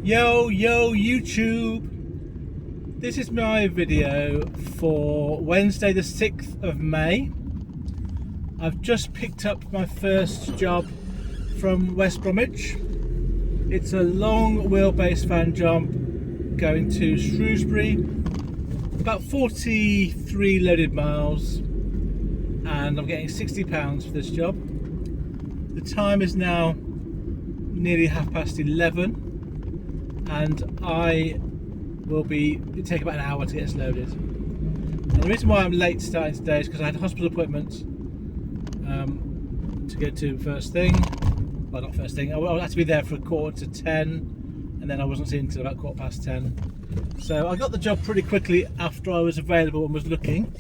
Yo YouTube, this is my video for Wednesday the 6th of May. I've just picked up my first job from West Bromwich. It's a long wheelbase van job going to Shrewsbury, about 43 loaded miles, and I'm getting £60 for this job. The time is now nearly 11:30, and it'll take about an hour to get us loaded. And the reason why I'm late starting today is because I had a hospital appointment to go to first thing. Well, not first thing. I had to be there for 9:45, and then I wasn't seen until about 10:15. So I got the job pretty quickly after I was available and was looking.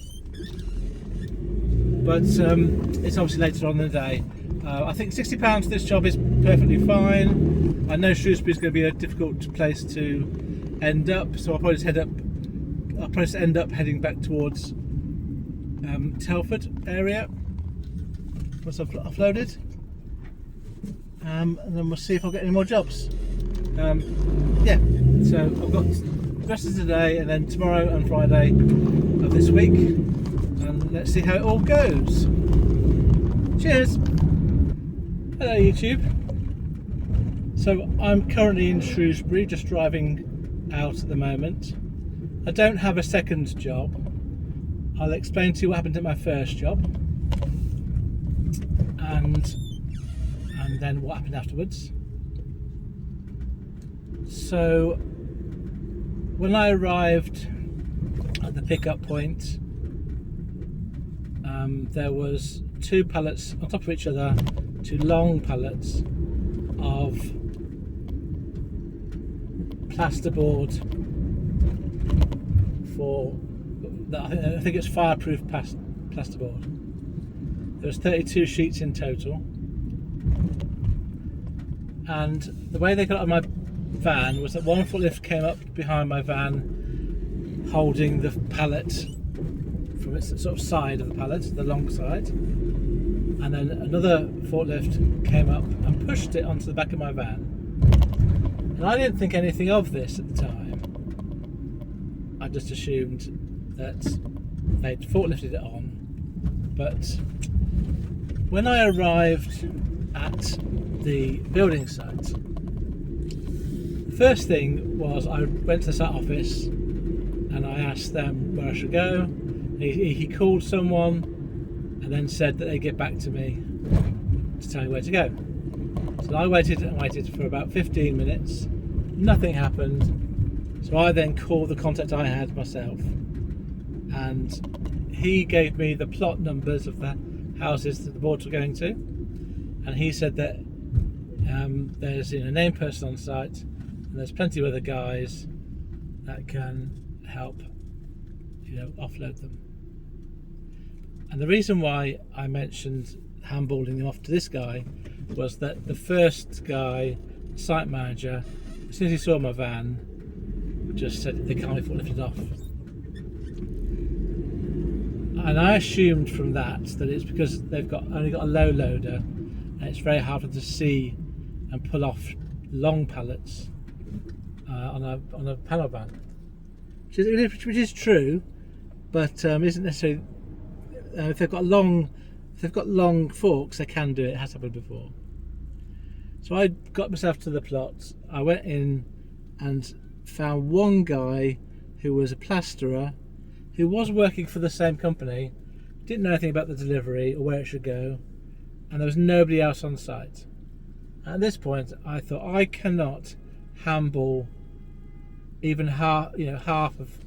But it's obviously later on in the day. I think £60 for this job is perfectly fine. I know Shrewsbury is going to be a difficult place to end up, so I'll probably just end up heading back towards Telford area once I've offloaded, and then we'll see if I'll get any more jobs. Yeah, so I've got the rest of today and then tomorrow and Friday of this week, and let's see how it all goes. Cheers! Hello YouTube. So I'm currently in Shrewsbury, just driving out at the moment. I don't have a second job. I'll explain to you what happened at my first job and then what happened afterwards. So when I arrived at the pickup point, there was two pallets on top of each other, two long pallets of plasterboard I think it's fireproof plasterboard. There was 32 sheets in total, and the way they got out of my van was that one forklift came up behind my van holding the pallet from its sort of side of the pallet, the long side, and then another forklift came up and pushed it onto the back of my van. And I didn't think anything of this at the time. I just assumed that they'd forklifted it on. But when I arrived at the building site, the first thing was I went to the site office and I asked them where I should go. He called someone and then said that they'd get back to me to tell me where to go. So I waited and waited for about 15 minutes. Nothing happened. So I then called the contact I had myself, and he gave me the plot numbers of the houses that the boards were going to, and he said that there's a named person on site and there's plenty of other guys that can help offload them. And the reason why I mentioned handballing them off to this guy was that the first guy, site manager, as soon as he saw my van, just said they can't be lifted off. And I assumed from that it's because they've only got a low loader, and it's very hard for them to see and pull off long pallets on a panel van, which is true, but isn't necessarily. If they've got long forks, they can do it. It has happened before. So I got myself to the plot. I went in and found one guy who was a plasterer, who was working for the same company, didn't know anything about the delivery or where it should go, and there was nobody else on site. At this point, I thought, I cannot handball even half of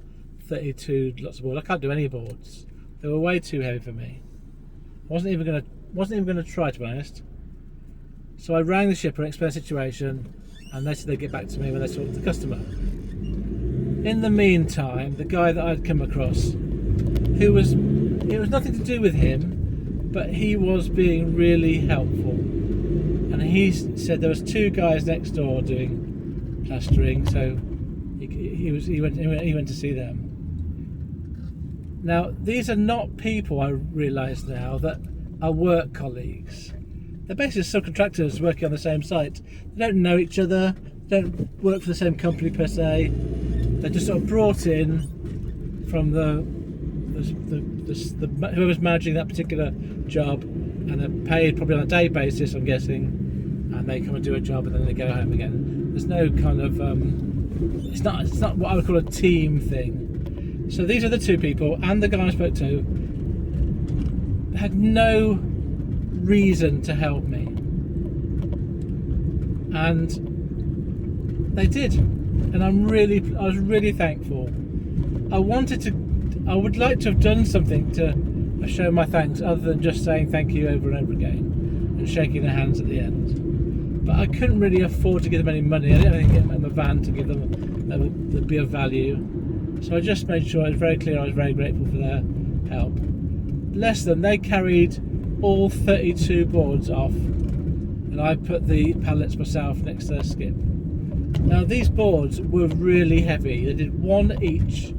32 lots of board. I can't do any boards. They were way too heavy for me. I wasn't even gonna try, to be honest. So I rang the shipper and explained the situation, and they said they'd get back to me when they talked to the customer. In the meantime, the guy that I'd come across, it was nothing to do with him, but he was being really helpful. And he said there was two guys next door doing plastering, so he went to see them. Now, these are not people, I realise now, that are work colleagues. They're basically subcontractors working on the same site. They don't know each other. don't work for the same company per se. They're just sort of brought in from the whoever's managing that particular job, and they're paid probably on a day basis, I'm guessing, and they come and do a job and then they go home again. There's no kind of it's not what I would call a team thing. So these are the two people, and the guy I spoke to had no reason to help me, and they did, and I was really thankful. I would like to have done something to show my thanks, other than just saying thank you over and over again and shaking their hands at the end. But I couldn't really afford to give them any money. I didn't get them a van to give them that would be of value. So I just made sure it was very clear I was very grateful for their help. Bless them, they carried all 32 boards off, and I put the pallets myself next to their skip. Now these boards were really heavy. They did one each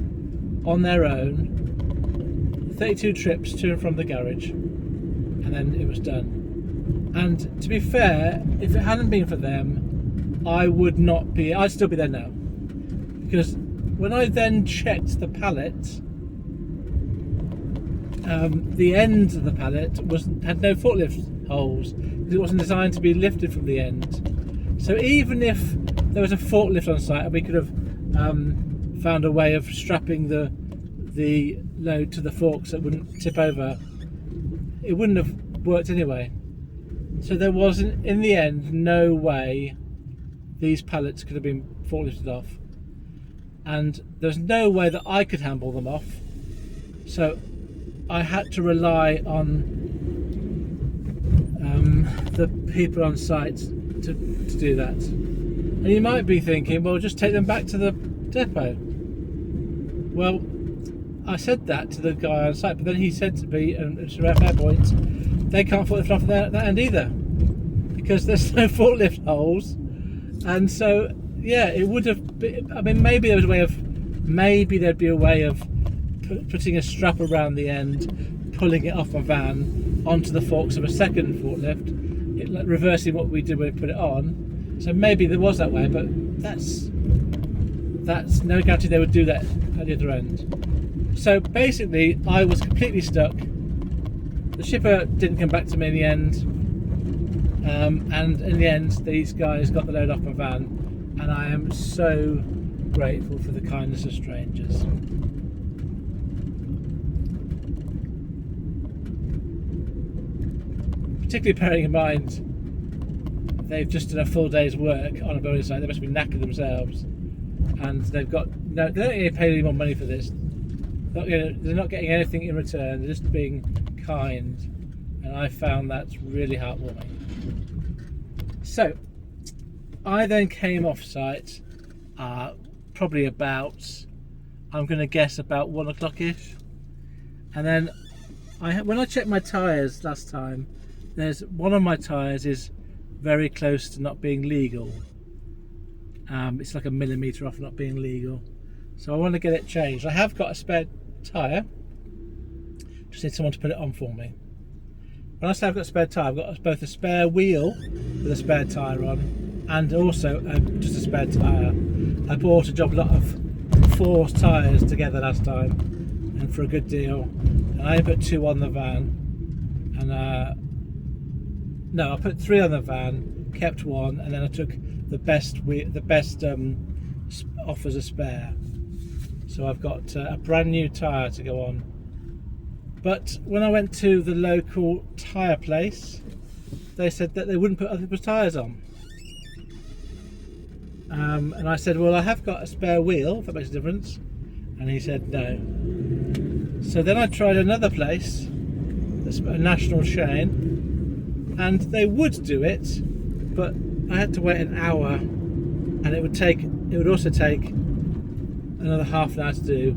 on their own, 32 trips to and from the garage, and then it was done. And to be fair, if it hadn't been for them, I'd still be there now. Because when I then checked the pallet, the end of the pallet had no forklift holes, because it wasn't designed to be lifted from the end. So even if there was a forklift on site and we could have found a way of strapping the load to the forks that wouldn't tip over, it wouldn't have worked anyway. So there wasn't, in the end, no way these pallets could have been forklifted off, and there's no way that I could handle them off. So I had to rely on the people on site to do that. And you might be thinking, well, just take them back to the depot. Well, I said that to the guy on site, but then he said to me, and it's a fair point, they can't forklift off that end either, because there's no forklift holes. And so, yeah, it would have been, I mean, maybe there'd be a way of putting a strap around the end, pulling it off my van onto the forks of a second forklift, like reversing what we did when we put it on. So maybe there was that way, but that's no guarantee they would do that at the other end. So basically, I was completely stuck. The shipper didn't come back to me in the end, and in the end, these guys got the load off my van, and I am so grateful for the kindness of strangers. Particularly bearing in mind they've just done a full day's work on a building site. They must be knackered themselves, and they don't get paid any more money for this. They're not getting anything in return. They're just being kind, and I found that really heartwarming. So I then came off site probably about, I'm going to guess, about 1 o'clock-ish, and then when I checked my tyres last time, there's one of my tyres is very close to not being legal. It's like a millimetre off not being legal, so I want to get it changed. I have got a spare tyre, just need someone to put it on for me. When I say I've got a spare tyre, I've got both a spare wheel with a spare tyre on, and also just a spare tyre. I bought a job lot of 4 tyres together last time, and for a good deal, and I put 2 on the van, and no, I put 3 on the van, kept 1, and then I took the best off as a spare. So I've got a brand new tyre to go on. But when I went to the local tyre place, they said that they wouldn't put other people's tyres on. And I said, well, I have got a spare wheel, if that makes a difference. And he said no. So then I tried another place, a national chain, and they would do it, but I had to wait an hour, and it would also take another half an hour to do.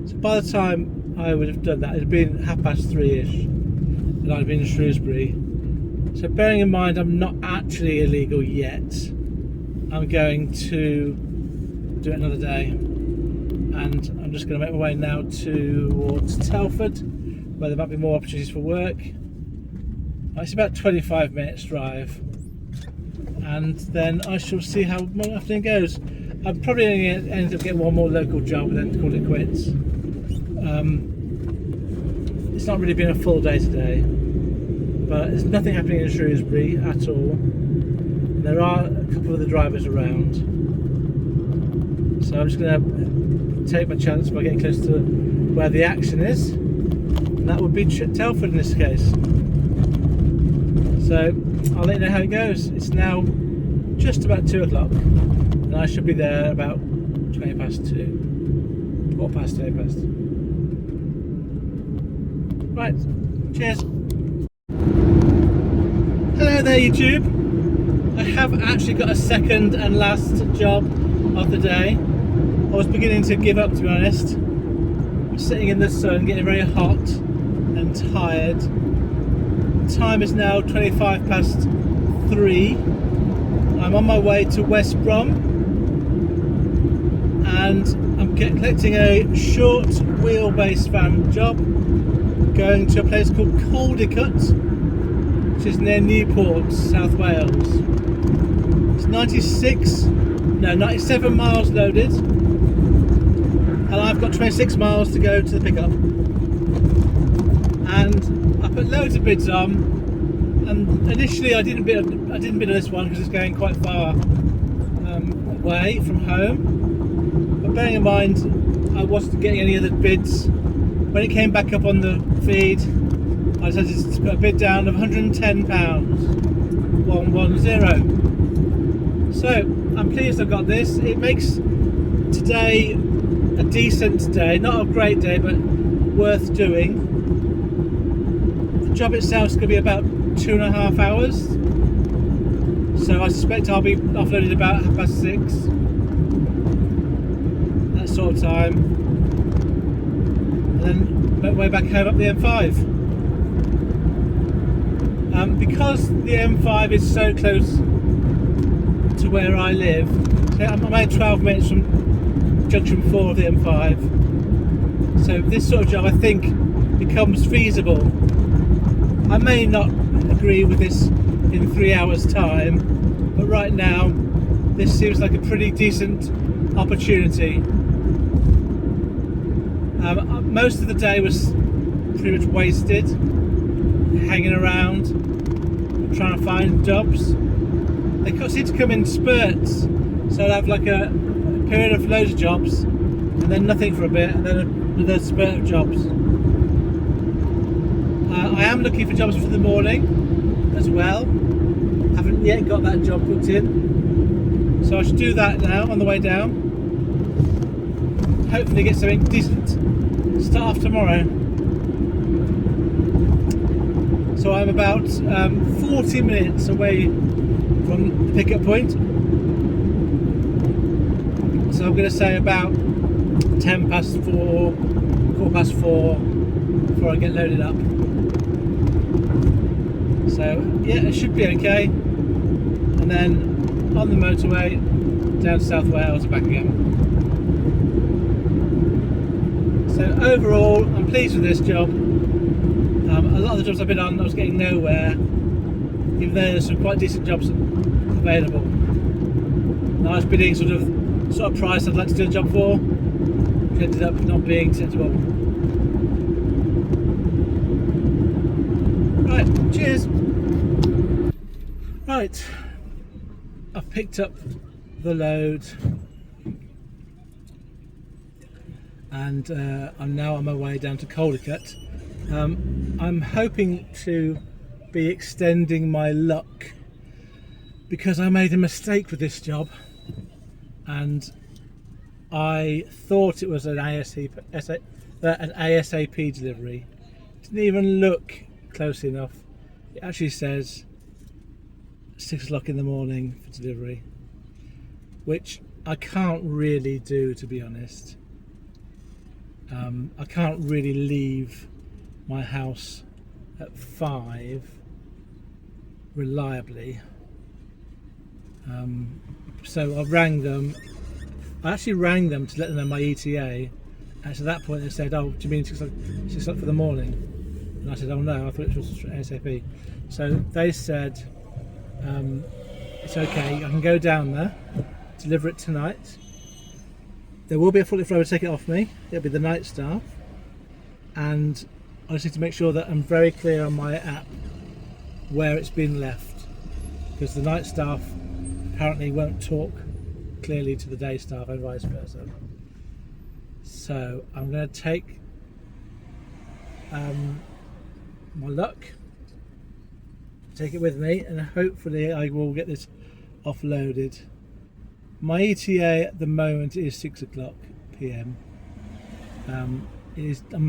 So by the time I would have done that, it had been 3:30ish, and I'd been in Shrewsbury. So bearing in mind I'm not actually illegal yet, I'm going to do it another day, and I'm just going to make my way now towards Telford, where there might be more opportunities for work. It's about 25 minutes drive, and then I shall see how my afternoon goes. I'm probably only going to end up getting one more local job and then call it quits. It's not really been a full day today, but there's nothing happening in Shrewsbury at all. There are a couple of the drivers around, so I'm just going to take my chance by getting close to where the action is, and that would be Telford in this case. So I'll let you know how it goes. It's now just about 2 o'clock, and I should be there about 20 past 2, quarter past 2 past. Right, cheers. Hello there YouTube. I have actually got a second and last job of the day. I was beginning to give up, to be honest. I'm sitting in the sun, getting very hot and tired. The time is now 25 past 3. I'm on my way to West Brom, and I'm collecting a short wheelbase van job, going to a place called Caldicot, which is near Newport, South Wales. It's 97 miles loaded, and I've got 26 miles to go to the pickup. And I put loads of bids on, and initially I didn't bid on this one because it's going quite far away from home. But bearing in mind I wasn't getting any other bids, when it came back up on the feed, I decided to put a bid down of £110, 110. So I'm pleased I've got this. It makes today a decent day, not a great day, but worth doing. The job itself is going to be about 2.5 hours, so I suspect I'll be offloaded about 6:30, that sort of time, and then make my way back home up the M5. Because the M5 is so close to where I live, so I'm only 12 minutes from junction 4 of the M5, so this sort of job I think becomes feasible. I may not agree with this in 3 hours time, but right now this seems like a pretty decent opportunity. Most of the day was pretty much wasted hanging around trying to find jobs. They seem to come in spurts, so I'll have like a period of loads of jobs and then nothing for a bit, and then another spurt of jobs. I am looking for jobs for the morning as well. Haven't yet got that job booked in, so I should do that now on the way down. Hopefully get something decent to start off tomorrow. So I'm about 40 minutes away from the pickup point, so I'm going to say about 10 past 4, quarter past 4 before I get loaded up. So yeah, it should be okay, and then on the motorway down to South Wales and back again. So overall I'm pleased with this job. A lot of the jobs I've been on I was getting nowhere, even though there's some quite decent jobs available. And I was bidding sort of price I'd like to do a job for, which ended up not being acceptable. Right, cheers. Right, I've picked up the load, and I'm now on my way down to Caldicot. I'm hoping to be extending my luck, because I made a mistake with this job, and I thought it was an ASAP delivery. Didn't even look close enough. It actually says 6 o'clock in the morning for delivery, which I can't really do, to be honest. I can't really leave my house at 5 reliably. So I rang them. I actually rang them to let them know my ETA, and so at that point they said, "Oh, do you mean 6 o'clock for the morning?" And I said, "Oh no, I thought it was ASAP." So they said it's okay. I can go down there, deliver it tonight. There will be a forklift driver to take it off me. It'll be the night staff, and I just need to make sure that I'm very clear on my app where it's been left, because the night staff apparently won't talk clearly to the day staff and vice versa. So I'm going to take my luck, take it with me, and hopefully I will get this offloaded. My ETA at the moment is 6 o'clock PM. I'm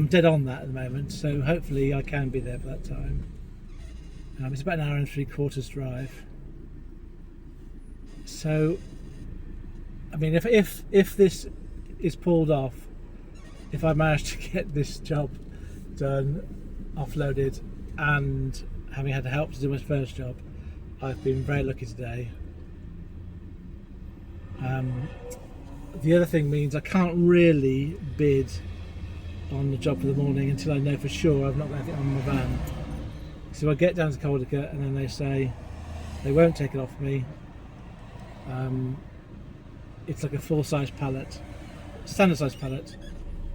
dead on that at the moment, so hopefully I can be there for that time. It's about an hour and 3/4 drive. So, I mean, if this is pulled off, if I manage to get this job done, offloaded, and having had help to do my first job, I've been very lucky today. The other thing means I can't really bid on the job for the morning until I know for sure I'm not going to get on my van. So I get down to Caldicot and then they say they won't take it off me. It's like a full-size pallet, standard size pallet.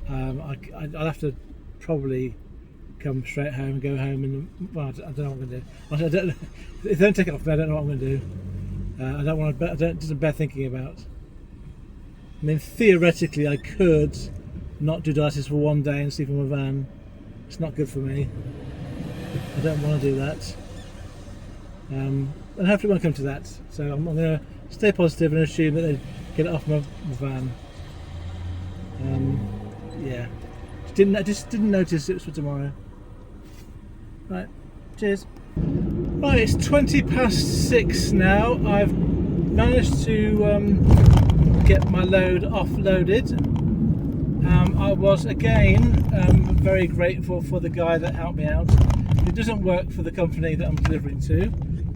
I'll have to probably come straight home and go home and, well, I don't know what I'm going to do. If they don't take it off me, I don't know what I'm going to do. I don't want to. It doesn't bear thinking about. I mean, theoretically, I could not do dialysis for one day and sleep in my van. It's not good for me. I don't want to do that. And hopefully, it won't come to that. So I'm going to stay positive and assume that they get it off my van. Yeah. Just didn't notice it was for tomorrow. Right. Cheers. Right, it's 6:20 now. I've managed to get my load offloaded. I was again very grateful for the guy that helped me out. He doesn't work for the company that I'm delivering to,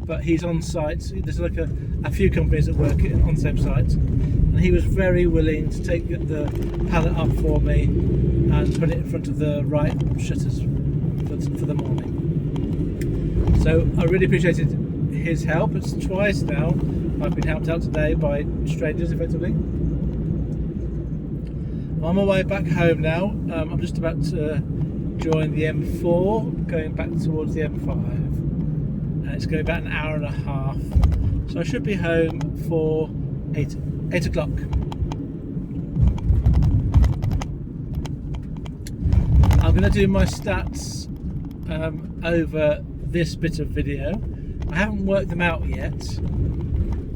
but he's on site. There's like a few companies that work on the same site, and he was very willing to take the pallet up for me and put it in front of the right shutters for the morning. So I really appreciated his help. It's twice now I've been helped out today by strangers, effectively. I'm on my way back home now. I'm just about to join the M4, going back towards the M5. And it's going to be about an hour and a half. So I should be home for 8 o'clock. I'm going to do my stats over this bit of video. I haven't worked them out yet.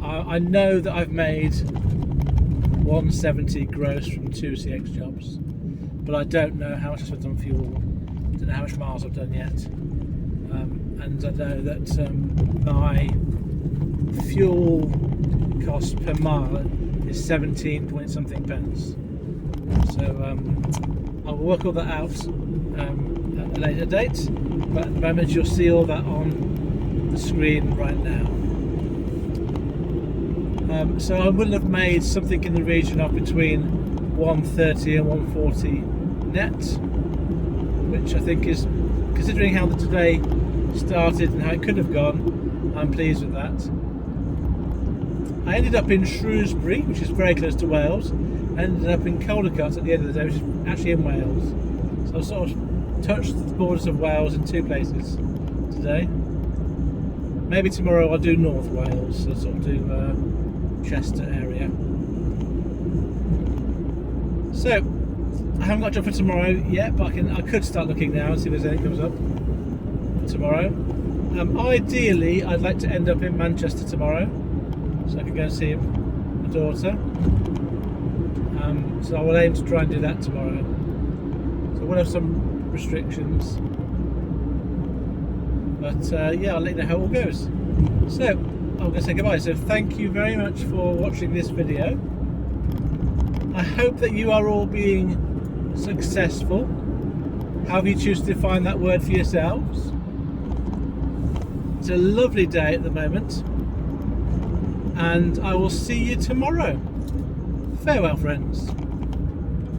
I know that I've made 170 gross from 2 CX jobs, but I don't know how much I spent on fuel. I don't know how much miles I've done yet. And I know that my fuel cost per mile is 17 point something pence. So I'll work all that out at a later date, but at the moment you'll see all that on the screen right now. So I will have made something in the region of between 130 and 140 net, which I think is, considering how the today started and how it could have gone, I'm pleased with that. I ended up in Shrewsbury, which is very close to Wales. I ended up in Caldicot at the end of the day, which is actually in Wales. So I sort of touched the borders of Wales in 2 places today. Maybe tomorrow I'll do North Wales, so sort of do Chester area. So I haven't got a job for tomorrow yet, but I could start looking now and see if there's anything comes up for tomorrow. Ideally, I'd like to end up in Manchester tomorrow, so I can go and see my daughter. So I will aim to try and do that tomorrow. So we'll have some restrictions, but yeah, I'll let you know how it all goes. So I'm going to say goodbye. So thank you very much for watching this video. I hope that you are all being successful, however you choose to define that word for yourselves. It's a lovely day at the moment, and I will see you tomorrow. Farewell, friends.